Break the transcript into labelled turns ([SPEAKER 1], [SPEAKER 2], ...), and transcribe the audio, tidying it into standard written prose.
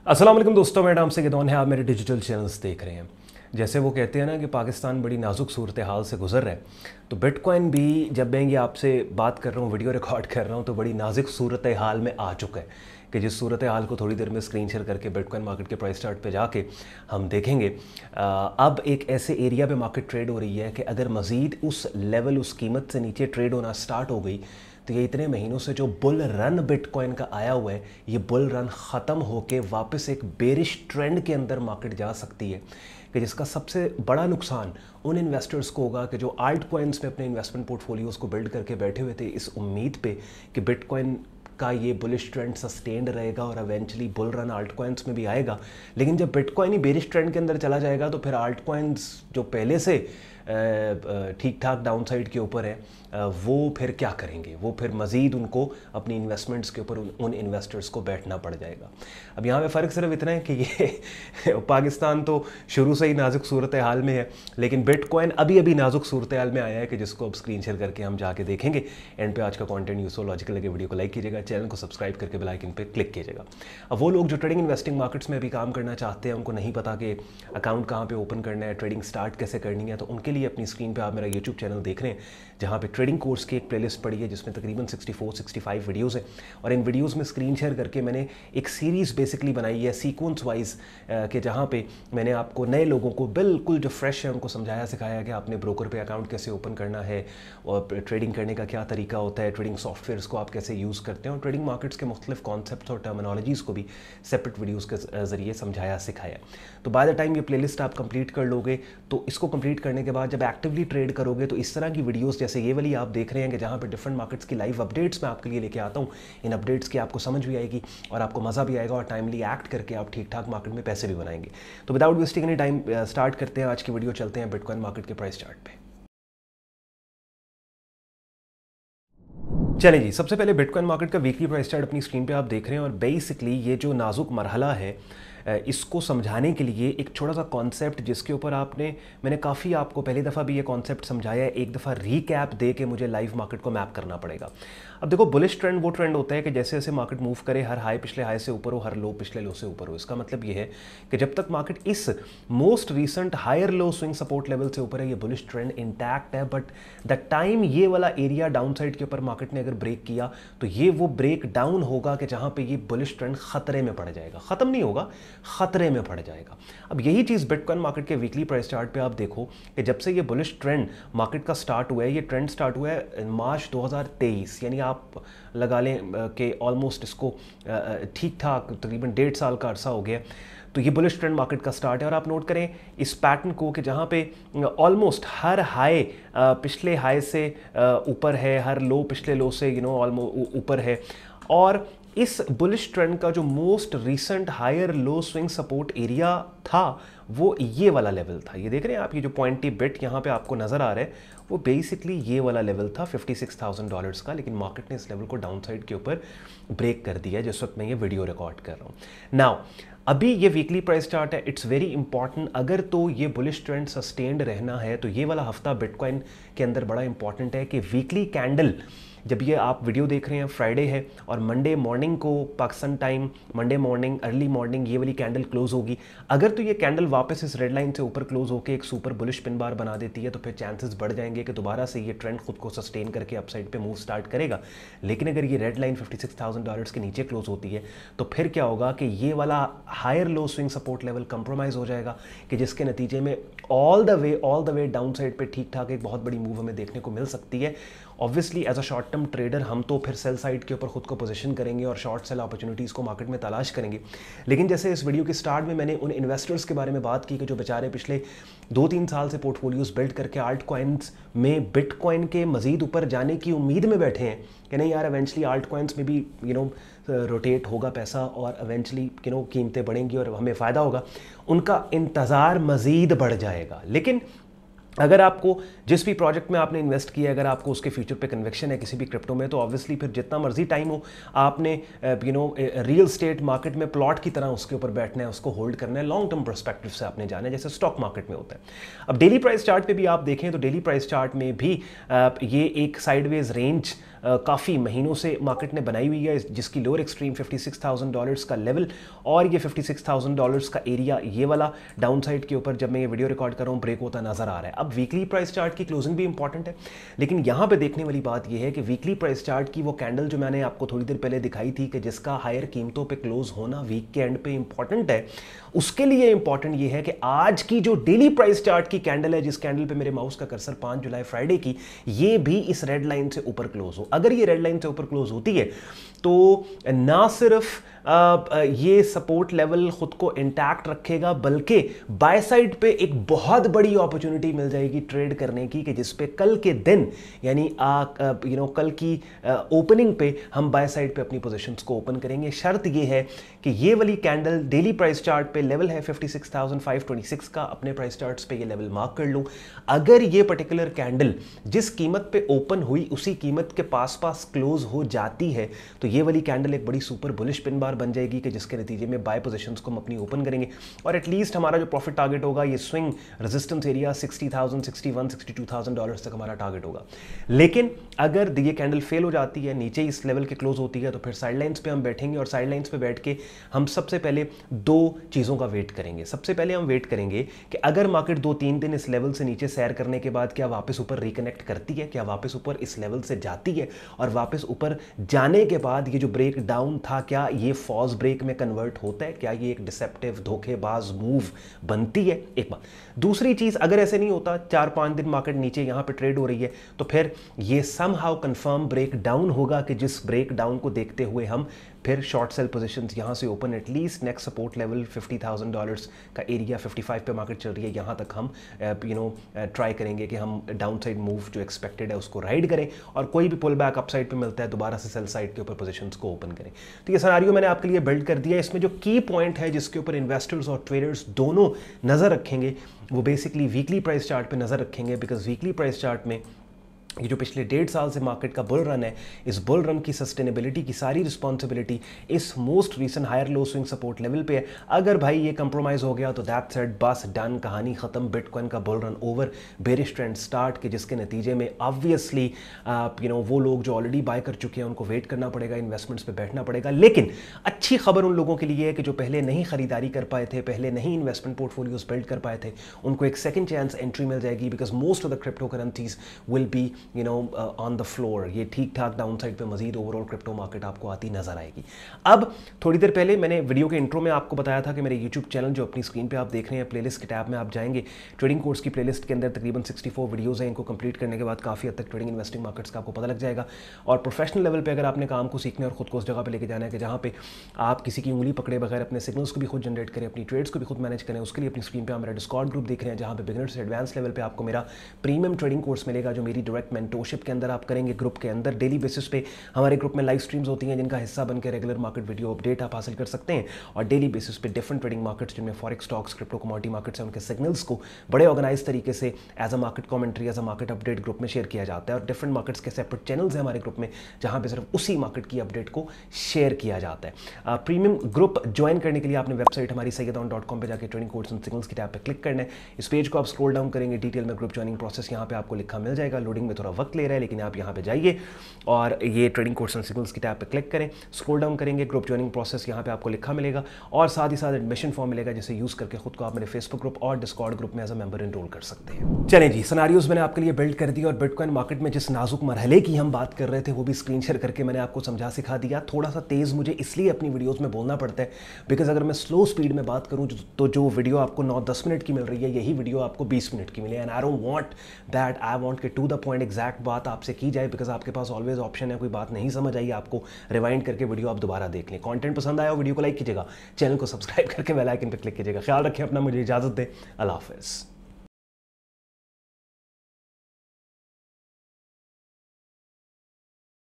[SPEAKER 1] अस्सलाम वालेकुम दोस्तों, मेरा नाम सैयद है। आप मेरे डिजिटल चैनल्स देख रहे हैं। जैसे वो कहते हैं ना कि पाकिस्तान बड़ी नाजुक सूरत हाल से गुजर रहा है, तो बिटकॉइन भी जब मैं ये आपसे बात कर रहा हूँ, वीडियो रिकॉर्ड कर रहा हूँ, तो बड़ी नाजुक सूरत हाल में आ चुका है कि जिस सूरत हाल को थोड़ी देर में स्क्रीन शेयर करके बिटकॉइन मार्केट के प्राइस चार्ट पे जाके हम देखेंगे। अब एक ऐसे एरिया पे मार्केट ट्रेड हो रही है कि अगर मज़ीद उस लेवल, उस कीमत से नीचे ट्रेड होना स्टार्ट हो गई तो ये इतने महीनों से जो बुल रन बिटकॉइन का आया हुआ है, ये बुल रन ख़त्म होके वापस एक बेरिश ट्रेंड के अंदर मार्केट जा सकती है कि जिसका सबसे बड़ा नुकसान उन इन्वेस्टर्स को होगा कि जो आल्ट कॉइन्स में अपने इन्वेस्टमेंट पोर्टफोलियोज़ को बिल्ड करके बैठे हुए थे इस उम्मीद पे कि बिटकॉइन का ये बुलिश ट्रेंड सस्टेन्ड रहेगा और eventually bull run alt coins में भी आएगा। लेकिन जब बिटकॉइन ही बेरिश ट्रेंड के अंदर चला जाएगा तो फिर आल्ट कॉइन्स जो पहले से ठीक ठाक डाउनसाइड के ऊपर है, वो फिर क्या करेंगे? वो फिर मज़ीद उनको अपनी इन्वेस्टमेंट्स के ऊपर उन इन्वेस्टर्स को बैठना पड़ जाएगा। अब यहाँ पे फ़र्क सिर्फ इतना है कि ये पाकिस्तान तो शुरू से ही नाजुक सूरत हाल में है, लेकिन बिटकॉइन अभी अभी नाजुक सूरत हाल में आया है कि जिसको अब स्क्रीन शेयर करके हम जाके देखेंगे। एंड पे आज का कंटेंट यूजफुल लॉजिकल लगे, वीडियो को लाइक कीजिएगा, चैनल को सब्सक्राइब करके बेल आइकन पे क्लिक कीजिएगा। अब वो लोग जो ट्रेडिंग इन्वेस्टिंग मार्केट्स में अभी काम करना चाहते हैं, उनको नहीं पता कि अकाउंट कहाँ पे ओपन करना है, ट्रेडिंग स्टार्ट कैसे करनी है, तो उनके लिए अपनी स्क्रीन पे आप मेरा यूट्यूब चैनल देख रहे हैं जहाँ पे ट्रेडिंग कोर्स की एक प्लेलिस्ट पड़ी है जिसमें तकरीबन 64-65 वीडियोस हैं। और इन वीडियोस में स्क्रीन शेयर करके मैंने एक सीरीज़ बेसिकली बनाई है सीक्वेंस वाइज के जहाँ पे मैंने आपको नए लोगों को बिल्कुल जो फ्रेश है उनको समझाया सिखाया कि आपने ब्रोकर पे अकाउंट कैसे ओपन करना है और ट्रेडिंग करने का क्या तरीका होता है, ट्रेडिंग सॉफ्टवेयर्स को आप कैसे यूज़ करते हैं और ट्रेडिंग मार्केट्स के मुख्तलिफ कॉन्सेप्ट्स और टर्मिनोलॉजीज़ को भी सेपरेट वीडियोज़ के ज़रिए समझाया सिखाया। तो बाय द टाइम ये प्लेलिस्ट आप कंप्लीट कर लोगे तो इसको कंप्लीट करने के बाद जब एक्टिवली ट्रेड करोगे तो इस तरह की वीडियोस जैसे ये वाली आप देख रहे हैं कि जहाँ पे डिफरेंट मार्केट्स की लाइव अपडेट्स मैं आपके लिए लेके आता हूँ। इन अपडेट्स की आपको समझ भी आएगी और आपको मज़ा भी आएगा और टाइमली एक्ट करके आप ठीक ठाक मार्केट में पैसे भी बनाएंगे। तो without wasting any time start करते हैं आज की वीडियो, चलते हैं बिटकॉइन मार्केट के प्राइस चार्ट पे। चलें जी, सबसे पहले बिटकॉइन मार्केट का वीकली प्राइस चार्ट अपनी स्क्रीन पे आप देख रहे हैं और बेसिकली ये जो नाजुक मरहला है इसको समझाने के लिए एक छोटा सा कॉन्सेप्ट जिसके ऊपर मैंने काफ़ी आपको पहली दफ़ा भी ये कॉन्सेप्ट समझाया है, एक दफ़ा रीकैप दे के मुझे लाइव मार्केट को मैप करना पड़ेगा। अब देखो, बुलिश ट्रेंड वो ट्रेंड होता है कि जैसे जैसे मार्केट मूव करे हर हाई पिछले हाई से ऊपर हो, हर लो पिछले लो से ऊपर हो। इसका मतलब ये है कि जब तक मार्केट इस most recent higher low swing support level से ऊपर है ये बुलिश ट्रेंड इंटैक्ट है। बट द टाइम ये वाला एरिया डाउन साइड के ऊपर मार्केट ने अगर ब्रेक किया तो ये वो ब्रेक डाउन होगा कि जहाँ पे ये बुलिश ट्रेंड खतरे में पड़ जाएगा, ख़त्म नहीं होगा, खतरे में पड़ जाएगा। अब यही चीज़ बिटकॉइन मार्केट के वीकली प्राइस चार्ट पे आप देखो कि जब से ये बुलिश ट्रेंड मार्केट का स्टार्ट हुआ है, ये ट्रेंड स्टार्ट हुआ है मार्च 2023, यानी आप लगा लें कि ऑलमोस्ट इसको ठीक ठाक तकरीबन 1.5 साल का अरसा हो गया। तो ये बुलिश ट्रेंड मार्केट का स्टार्ट है और आप नोट करें इस पैटर्न को कि जहाँ पे ऑलमोस्ट हर हाई पिछले हाई से ऊपर है, हर लो पिछले लो से ऑलमोस्ट ऊपर है। और इस बुलिश ट्रेंड का जो most recent higher low swing support area था वो ये वाला लेवल था। ये देख रहे हैं आप, ये जो पॉइंटी बिट यहाँ पे आपको नज़र आ रहा है वो बेसिकली ये वाला लेवल था $56,000 का। लेकिन मार्केट ने इस लेवल को डाउन साइड के ऊपर ब्रेक कर दिया जिस वक्त मैं ये वीडियो रिकॉर्ड कर रहा हूँ। नाउ अभी ये वीकली प्राइस चार्ट है, इट्स वेरी इंपॉर्टेंट। अगर तो ये बुलिश ट्रेंड सस्टेन्ड रहना है तो ये वाला हफ्ता बिटकॉइन के अंदर बड़ा इंपॉर्टेंट है कि वीकली कैंडल, जब ये आप वीडियो देख रहे हैं फ्राइडे है और मंडे मॉर्निंग को Pakistan time Monday morning early morning ये वाली कैंडल क्लोज होगी। अगर तो ये कैंडल वापस इस रेड लाइन से ऊपर क्लोज होकर एक सुपर बुलिश पिन बार बना देती है तो फिर चांसेस बढ़ जाएंगे कि दोबारा से ये ट्रेंड खुद को सस्टेन करके अपसाइड पे मूव स्टार्ट करेगा। लेकिन अगर ये रेड लाइन $56,000 के नीचे क्लोज होती है तो फिर क्या होगा कि ये वाला higher low swing support level compromise हो जाएगा कि जिसके नतीजे में all the way downside पे ठीक ठाक एक बहुत बड़ी मूव हमें देखने को मिल सकती है। Obviously as a short term trader हम तो फिर सेल साइड के ऊपर खुद को पोजीशन करेंगे और शॉर्ट सेल अपॉर्चुनिटीज़ को मार्केट में तलाश करेंगे। लेकिन जैसे इस वीडियो के स्टार्ट में मैंने उन इन्वेस्टर्स के बारे में बात की कि जो बेचारे पिछले 2-3 साल से पोर्टफोलियोज बिल्ड करके आल्ट कॉइन्स में बिटकॉइन के मजीद ऊपर जाने की उम्मीद में बैठे हैं कि नहीं यार एवेंचुअली आल्ट कॉइन्स में भी रोटेट होगा पैसा और एवेंचुअली कीमतें बढ़ेंगी और हमें फ़ायदा होगा, उनका इंतज़ार मज़ीद बढ़ जाएगा। लेकिन अगर आपको जिस भी प्रोजेक्ट में आपने इन्वेस्ट किया है, अगर आपको उसके फ्यूचर पे कन्विक्शन है किसी भी क्रिप्टो में, तो ऑब्वियसली फिर जितना मर्जी टाइम हो आपने रियल स्टेट मार्केट में प्लॉट की तरह उसके ऊपर बैठना है, उसको होल्ड करना है, लॉन्ग टर्म पर्सपेक्टिव से आपने जाना है जैसे स्टॉक मार्केट में होता है। अब डेली प्राइस चार्ट पे भी आप देखें तो डेली प्राइस चार्ट में भी ये एक साइडवेज रेंज काफ़ी महीनों से मार्केट ने बनाई हुई है, जिसकी लोअर एक्सट्रीम $56,000 का लेवल और ये $56,000 का एरिया, ये वाला डाउन साइड के ऊपर जब मैं ये वीडियो रिकॉर्ड कर रहा हूँ ब्रेक होता नजर आ रहा है। अब वीकली प्राइस चार्ट की क्लोजिंग भी इंपॉर्टेंट है, लेकिन यहाँ पे देखने वाली बात यह है कि वीकली प्राइस चार्ट की वो कैंडल जो मैंने आपको थोड़ी देर पहले दिखाई थी कि जिसका हायर कीमतों पे क्लोज होना वीक के एंड पे इंपॉर्टेंट है, उसके लिए इंपॉर्टेंट ये है कि आज की जो डेली प्राइस चार्ट की कैंडल है, जिस कैंडल पे मेरे माउस का कर्सर 5 जुलाई फ्राइडे की, ये भी इस रेड लाइन से ऊपर क्लोज हो। अगर ये रेड लाइन से ऊपर क्लोज होती है तो ना सिर्फ ये सपोर्ट लेवल खुद को इंटैक्ट रखेगा, बल्कि बाय साइड पे एक बहुत बड़ी अपॉर्चुनिटी मिल जाएगी ट्रेड करने की, कि जिस पे कल के दिन यानी कल की ओपनिंग पे हम बाय साइड पे अपनी पोजीशंस को ओपन करेंगे। शर्त ये है कि ये वाली कैंडल डेली प्राइस चार्ट पे लेवल है 56,526 का, अपने प्राइस चार्ट्स पे ये लेवल मार्क कर लूं। अगर ये पर्टिकुलर कैंडल जिस कीमत पे ओपन हुई उसी कीमत के पास क्लोज हो जाती है तो ये वाली कैंडल एक बड़ी सुपर बुलिश पिन बार बन जाएगी, कि जिसके नतीजे में बाय पोजीशंस को हम अपनी ओपन करेंगे और एटलीस्ट हमारा जो प्रॉफिट टारगेट होगा, ये स्विंग रेजिस्टेंस एरिया $60,000, $61,000, $62,000 तक हमारा टारगेट होगा। लेकिन अगर ये कैंडल फेल हो जाती है, नीचे इस लेवल के क्लोज होती है, तो फिर साइडलाइंस पे हम बैठेंगे और साइडलाइंस पे बैठ के हम सबसे पहले दो चीज़ों का वेट करेंगे। सबसे पहले हम वेट करेंगे कि अगर मार्केट 2-3 दिन इस लेवल से नीचे सैर करने के बाद क्या वापस ऊपर रिकनेक्ट करती है, क्या वापस ऊपर इस लेवल से जाती है, और वापस ऊपर जाने के बाद ये जो ब्रेक डाउन था क्या ये फॉल्स ब्रेक में कन्वर्ट होता है, क्या ये एक डिसेप्टिव धोखेबाज मूव बनती है, एक बात। दूसरी चीज, अगर ऐसे नहीं होता, 4-5 दिन मार्केट नीचे यहां पे ट्रेड हो रही है, तो फिर ये समहाउ कंफर्म ब्रेक डाउन होगा, कि जिस ब्रेक डाउन को देखते हुए हम फिर शॉर्ट सेल पोजीशंस यहां से open at least next support level $50,000 का एरिया 55 पे मार्केट चल रही है, यहां तक हम ट्राई करेंगे कि हम डाउन साइड मूव जो एक्सपेक्टेड है उसको राइड करें, और कोई भी पुल बैक अप साइड पे मिलता है दोबारा से सेल साइड के ऊपर पोजीशंस को ओपन करें। तो ये सिनेरियो मैंने आपके लिए बिल्ड कर दिया है। इसमें जो की पॉइंट है जिसके ऊपर इन्वेस्टर्स और ट्रेडर्स दोनों नजर रखेंगे, वो बेसिकली वीकली प्राइस चार्ट पे नजर रखेंगे, बिकॉज वीकली प्राइस चार्ट में ये जो पिछले 1.5 साल से मार्केट का बुल रन है, इस बुल रन की सस्टेनेबिलिटी की सारी रिस्पॉन्सिबिलिटी इस most recent higher low swing support level पे है। अगर भाई ये कंप्रोमाइज हो गया तो दैट सेड बस डन, कहानी खत्म, बिटकॉइन का bull run over, bearish trend start, के जिसके नतीजे में ऑब्वियसली वो लोग जो ऑलरेडी बाय कर चुके हैं उनको वेट करना पड़ेगा, इन्वेस्टमेंट्स पे बैठना पड़ेगा। लेकिन अच्छी खबर उन लोगों के लिए है कि जो पहले नहीं खरीदारी कर पाए थे, पहले नहीं इन्वेस्टमेंट पोर्टफोलियोज बिल्ड कर पाए थे, उनको एक सेकंड चांस एंट्री मिल जाएगी, because most of the crypto currencies will be on the floor. ये ठीक ठाक डाउन साइड पे मजीद ओवरऑल क्रिप्टो मार्केट आपको आती नजर आएगी। अब थोड़ी देर पहले मैंने वीडियो के इंट्रो में आपको बताया था कि मेरे यूट्यूब चैनल जो अपनी स्क्रीन पे आप देख रहे हैं, प्लेलिस्ट के टैब में आप जाएंगे, ट्रेडिंग कोर्स की प्लेलिस्ट के अंदर तकरीबन 64 वीडियोज़ हैं। इनको कंप्लीट करने के बाद काफ़ी हद तक ट्रेडिंग इन्वेस्टिंग मार्केट्स का आपको पता लग जाएगा। और प्रोफेशनल लेवल पर अगर आपने काम को सीखना है और खुद को उस जगह पर लेके जाना है कि जहाँ पे आप किसी की उंगली पकड़े बगैर अपने सिग्नल्स को भी खुद जनरेट करें, अपनी ट्रेड्स को भी खुद मैनेज करें, उसके लिए अपनी स्क्रीन पर आप मेरा डिस्कॉर्ड ग्रुप देख रहे हैं, जहाँ पे बिगिनर से एडवांस लेवल पर आपको मेरा प्रीमियम ट्रेडिंग कोर्स मिलेगा, जो मेरी डायरेक्ट मेंटोरशिप के अंदर आप करेंगे। ग्रुप के अंदर डेली बेसिस पे हमारे ग्रुप में लाइव स्ट्रीम्स होती हैं, जिनका हिस्सा बनकर रेगुलर मार्केट वीडियो अपडेट आप हासिल कर सकते हैं, और डेली बेसिस पे डिफरेंट ट्रेडिंग मार्केट्स जिनमें forex, stocks, crypto, commodity markets हैं, उनके सिग्नल्स को बड़े ऑर्गेनाइज तरीके से as a market commentary, as a market update group में शेयर किया जाता है। और डिफरेंट मार्केट्स के सेपरेट चैनल्स हैं हमारे ग्रुप में, जहां पे सिर्फ उसी मार्केट की अपडेट को शेयर किया जाता है। प्रीमियम ग्रुप ज्वाइन करने के लिए आपने वेबसाइट हमारी sayyedon.com पे जाकर ट्रेडिंग कोर्स एंड सिग्नल्स की टैब पे क्लिक करना है। इस पेज को आप स्क्रॉल डाउन करेंगे, डिटेल में ग्रुप ज्वाइनिंग प्रोसेस यहाँ पे आपको लिखा मिल जाएगा। लोडिंग में थोड़ा वक्त ले रहा है, लेकिन आप यहाँ पे जाइए और ये ट्रेडिंग कोर्स एंड सिग्नल्स की टैब पे क्लिक करें, स्क्रॉल डाउन करेंगे, ग्रुप ज्वाइनिंग प्रोसेस यहाँ पे आपको लिखा मिलेगा, और साथ ही साथ एडमिशन फॉर्म मिलेगा, जिसे यूज करके खुद को आप मेरे फेसबुक ग्रुप और डिस्कॉर्ड ग्रुप में एज अ मेंबर एनरोल कर सकते हैं। चलें जी, सिनेरियोज मैंने आपके लिए बिल्ड कर दिया, और बिटकॉइन मार्केट में जिस नाजुक मरहले की हम बात कर रहे थे वो भी स्क्रीन शेयर करके मैंने आपको समझा सिखा दिया। थोड़ा सा तेज मुझे इसलिए अपनी वीडियोस में बोलना पड़ता है, बिकॉज अगर मैं स्लो स्पीड में बात करूं तो जो वीडियो आपको 9-10 मिनट की मिल रही है, यही वीडियो आपको 20 मिनट की मिले। And I don't want that, I want के टू द पॉइंट एग्जैक्ट बात आपसे की जाए, बिकॉज आपके पास ऑलवेज ऑप्शन है, कोई बात नहीं समझ आई आपको, रिवाइंड करके वीडियो आप दोबारा देख लें। कंटेंट पसंद आया हो वीडियो को लाइक कीजिएगा, चैनल को सब्सक्राइब करके बेल आइकन पर क्लिक कीजिएगा। ख्याल रखें अपना, मुझे इजाजत दें, अल्लाह हाफिज़।